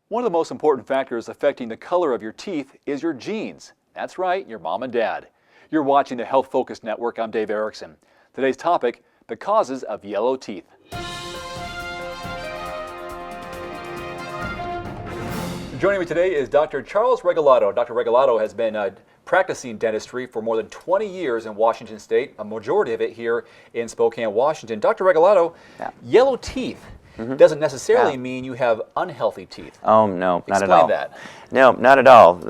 One of the most important factors affecting the color of your teeth is your genes. That's right, your mom and dad. You're watching the Health Focus Network. I'm Dave Erickson. Today's topic, the causes of yellow teeth. Joining me today is Dr. Charles Regalado. Dr. Regalado has been practicing dentistry for more than 20 years in Washington State, a majority of it here in Spokane, Washington. Dr. Regalado, yellow teeth doesn't necessarily mean you have unhealthy teeth. Oh, no, not at all. Explain that. No, not at all.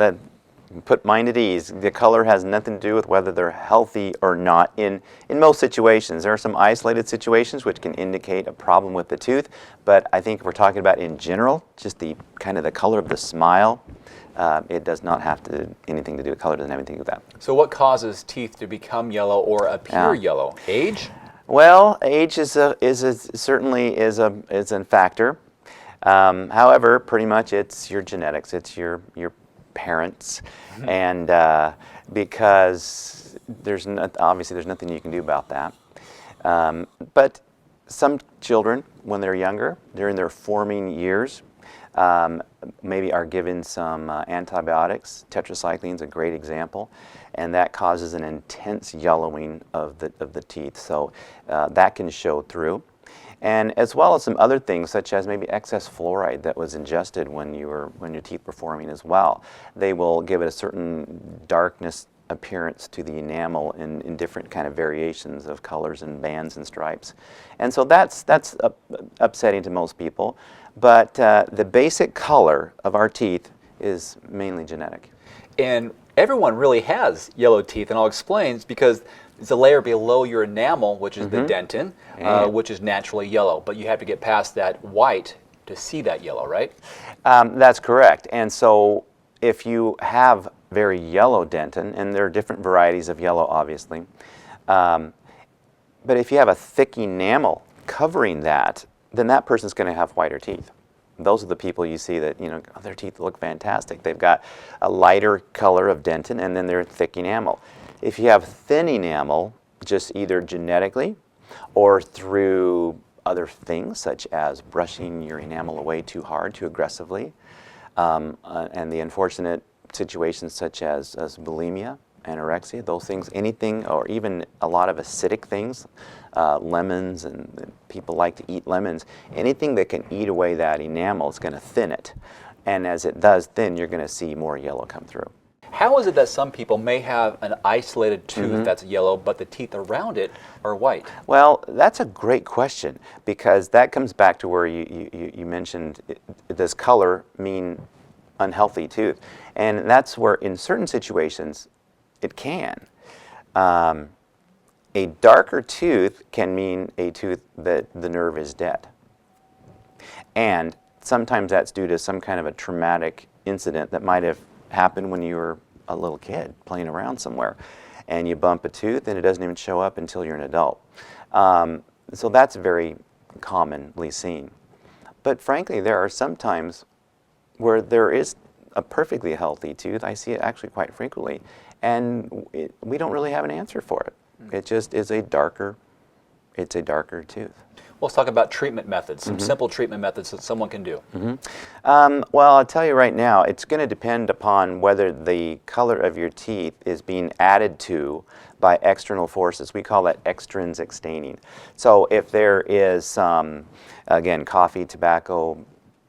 Put mind at ease. The color has nothing to do with whether they're healthy or not in most situations. There are some isolated situations which can indicate a problem with the tooth, but I think if we're talking about in general, just the kind of the color of the smile, it does not have anything to do with color, doesn't have anything to do with that. So what causes teeth to become yellow or appear yellow? Age? Well, age certainly is a factor. However, pretty much it's your genetics, it's your parents, and because obviously there's nothing you can do about that. But some children, when they're younger, during their forming years, maybe are given some antibiotics. Tetracycline is a great example, and that causes an intense yellowing of the teeth. So that can show through. And as well as some other things, such as maybe excess fluoride that was ingested when your teeth were forming as well. They will give it a certain darkness appearance to the enamel in different kind of variations of colors and bands and stripes. And so that's upsetting to most people. But the basic color of our teeth is mainly genetic. And everyone really has yellow teeth, and I'll explain. It's because it's a layer below your enamel, which is the dentin, which is naturally yellow. But you have to get past that white to see that yellow, right? That's correct. And so if you have very yellow dentin, and there are different varieties of yellow, obviously, but if you have a thick enamel covering that, then that person's going to have whiter teeth. Those are the people you see that, their teeth look fantastic. They've got a lighter color of dentin, and then they're thick enamel. If you have thin enamel, just either genetically or through other things, such as brushing your enamel away too hard, too aggressively, and the unfortunate situations such as bulimia, anorexia, those things, anything, or even a lot of acidic things, lemons, and people like to eat lemons, anything that can eat away that enamel is going to thin it. And as it does thin, you're going to see more yellow come through. How is it that some people may have an isolated tooth that's yellow, but the teeth around it are white? Well, that's a great question, because that comes back to where you mentioned, does color mean unhealthy tooth? And that's where in certain situations it can. A darker tooth can mean a tooth that the nerve is dead. And sometimes that's due to some kind of a traumatic incident that might have happened when you were a little kid playing around somewhere, and you bump a tooth and it doesn't even show up until you're an adult. So that's very commonly seen. But frankly, there are some times where there is a perfectly healthy tooth. I see it actually quite frequently, and we don't really have an answer for it. It just is a darker tooth. Well, let's talk about treatment methods, some simple treatment methods that someone can do. Well, I'll tell you right now, it's going to depend upon whether the color of your teeth is being added to by external forces. We call that extrinsic staining. So if there is some, again, coffee, tobacco,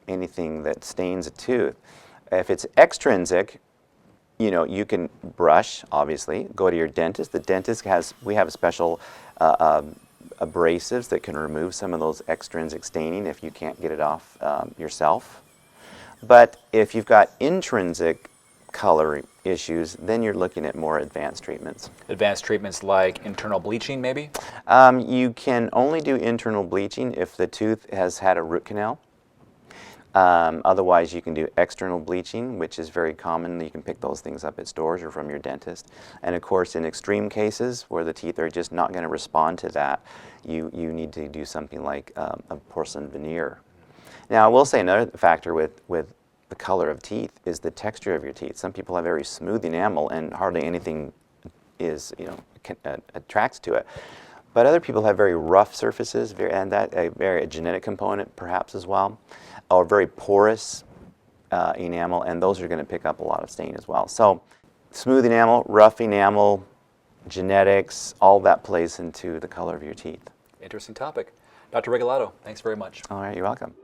anything that stains a tooth, if it's extrinsic, you can brush, obviously, go to your dentist. The dentist we have a special abrasives that can remove some of those extrinsic staining if you can't get it off yourself. But if you've got intrinsic color issues, then you're looking at more advanced treatments. Advanced treatments like internal bleaching, maybe? You can only do internal bleaching if the tooth has had a root canal. Otherwise, you can do external bleaching, which is very common. You can pick those things up at stores or from your dentist. And of course, in extreme cases where the teeth are just not going to respond to that, you need to do something like a porcelain veneer. Now, I will say another factor with the color of teeth is the texture of your teeth. Some people have very smooth enamel and hardly anything attracts to it. But other people have very rough surfaces, and that a genetic component perhaps as well, or very porous enamel, and those are going to pick up a lot of stain as well. So smooth enamel, rough enamel, genetics, all that plays into the color of your teeth. Interesting topic. Dr. Regalado, thanks very much. All right, you're welcome.